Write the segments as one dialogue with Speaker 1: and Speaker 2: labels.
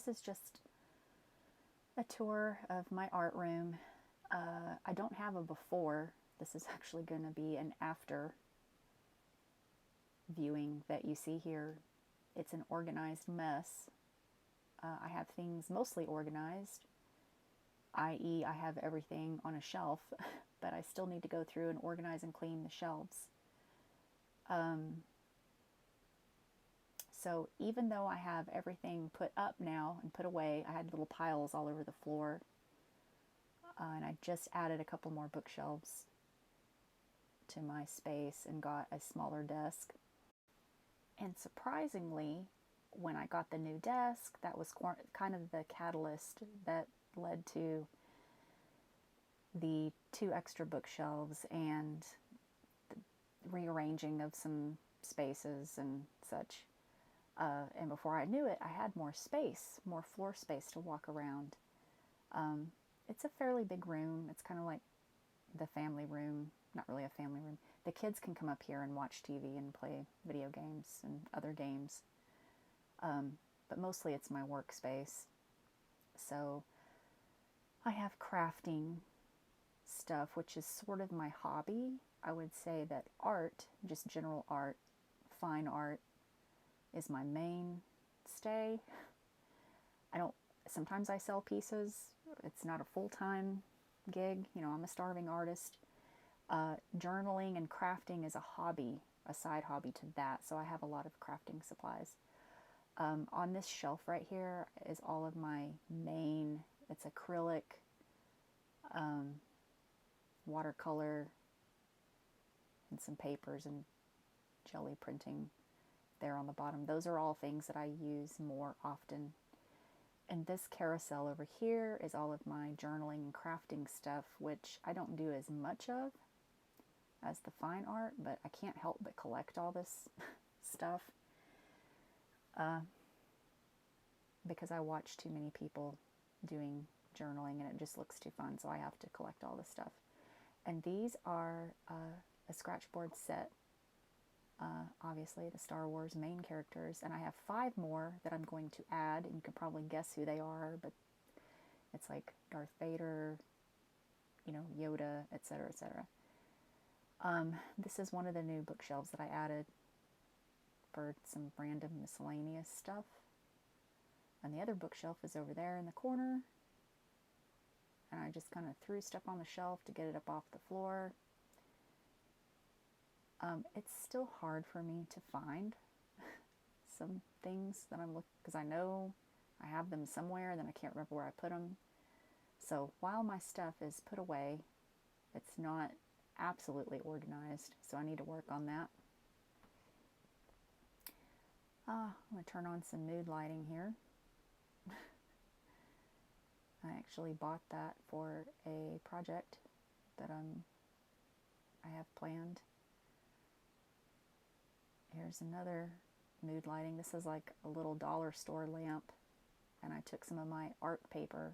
Speaker 1: is just a tour of my art room. I don't have a before. This is actually going to be an after viewing that you see here. It's an organized mess. I have things mostly organized, i.e. I have everything on a shelf, but I still need to go through and organize and clean the shelves. So even though I have everything put up now and put away, I had little piles all over the floor. And I just added a couple more bookshelves to my space and got a smaller desk. And surprisingly, when I got the new desk, that was kind of the catalyst that led to the 2 extra bookshelves and the rearranging of some spaces and such. And before I knew it, I had more space, more floor space to walk around. It's a fairly big room. It's kind of like the family room. Not really a family room. The kids can come up here and watch TV and play video games and other games. But mostly it's my workspace. So I have crafting stuff, which is sort of my hobby. I would say that art, just general art, fine art, is my mainstay. Sometimes I sell pieces. It's not a full-time gig. You know, I'm a starving artist. Journaling and crafting is a hobby, a side hobby to that. So I have a lot of crafting supplies. On this shelf right here is all of my main, it's acrylic, watercolor, and some papers and jelly printing there on the bottom. Those are all things that I use more often. And this carousel over here is all of my journaling and crafting stuff, which I don't do as much of as the fine art, but I can't help but collect all this stuff because I watch too many people doing journaling and it just looks too fun, so I have to collect all this stuff. And these are a scratchboard set. Obviously the Star Wars main characters, and I have 5 more that I'm going to add, and you can probably guess who they are, but it's like Darth Vader, you know, Yoda, etc., etc. This is one of the new bookshelves that I added for some random miscellaneous stuff, and the other bookshelf is over there in the corner, and I just kind of threw stuff on the shelf to get it up off the floor. It's still hard for me to find some things that I'm looking, because I know I have them somewhere, and then I can't remember where I put them. So while my stuff is put away, it's not absolutely organized, so I need to work on that. I'm going to turn on some mood lighting here. I actually bought that for a project that I have planned. Here's another mood lighting. This is like a little dollar store lamp, and I took some of my art paper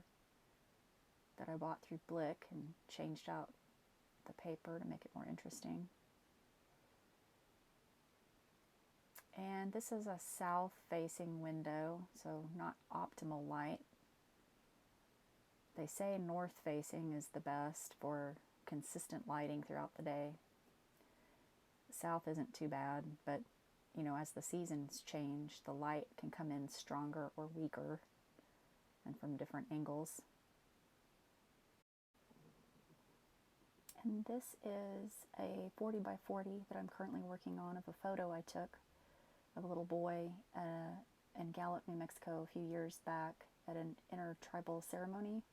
Speaker 1: that I bought through Blick and changed out the paper to make it more interesting. And this is a south-facing window, so not optimal light. They say north-facing is the best for consistent lighting throughout the day. South isn't too bad, but you know, as the seasons change, the light can come in stronger or weaker and from different angles. And this is a 40 by 40 that I'm currently working on of a photo I took of a little boy in Gallup, New Mexico a few years back at an intertribal ceremony.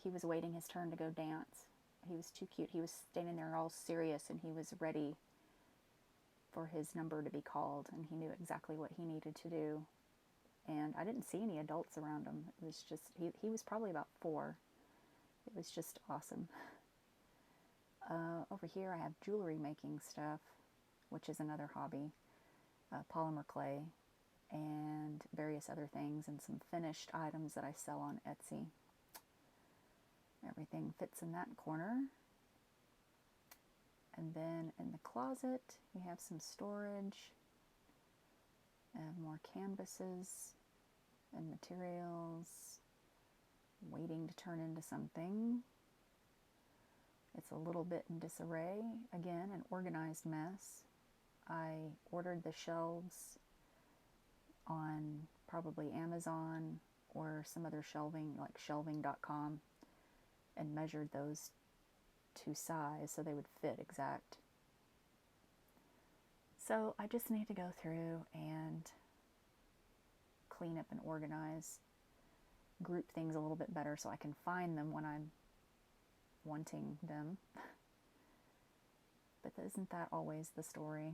Speaker 1: He was waiting his turn to go dance. He was too cute. He was standing there all serious, and he was ready for his number to be called, and he knew exactly what he needed to do. And I didn't see any adults around him. It was just, he was probably about 4. It was just awesome. Over here I have jewelry making stuff, which is another hobby. Polymer clay and various other things, and some finished items that I sell on Etsy. Everything fits in that corner. And then in the closet we have some storage and more canvases and materials, waiting to turn into something. It's a little bit in disarray. Again, an organized mess. I ordered the shelves on probably Amazon or some other shelving, like shelving.com, and measured those to size so they would fit exact. So I just need to go through and clean up and organize, group things a little bit better so I can find them when I'm wanting them. But isn't that always the story?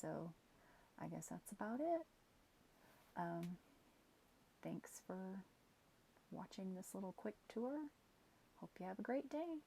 Speaker 1: So I guess that's about it. Thanks for watching this little quick tour. Hope you have a great day.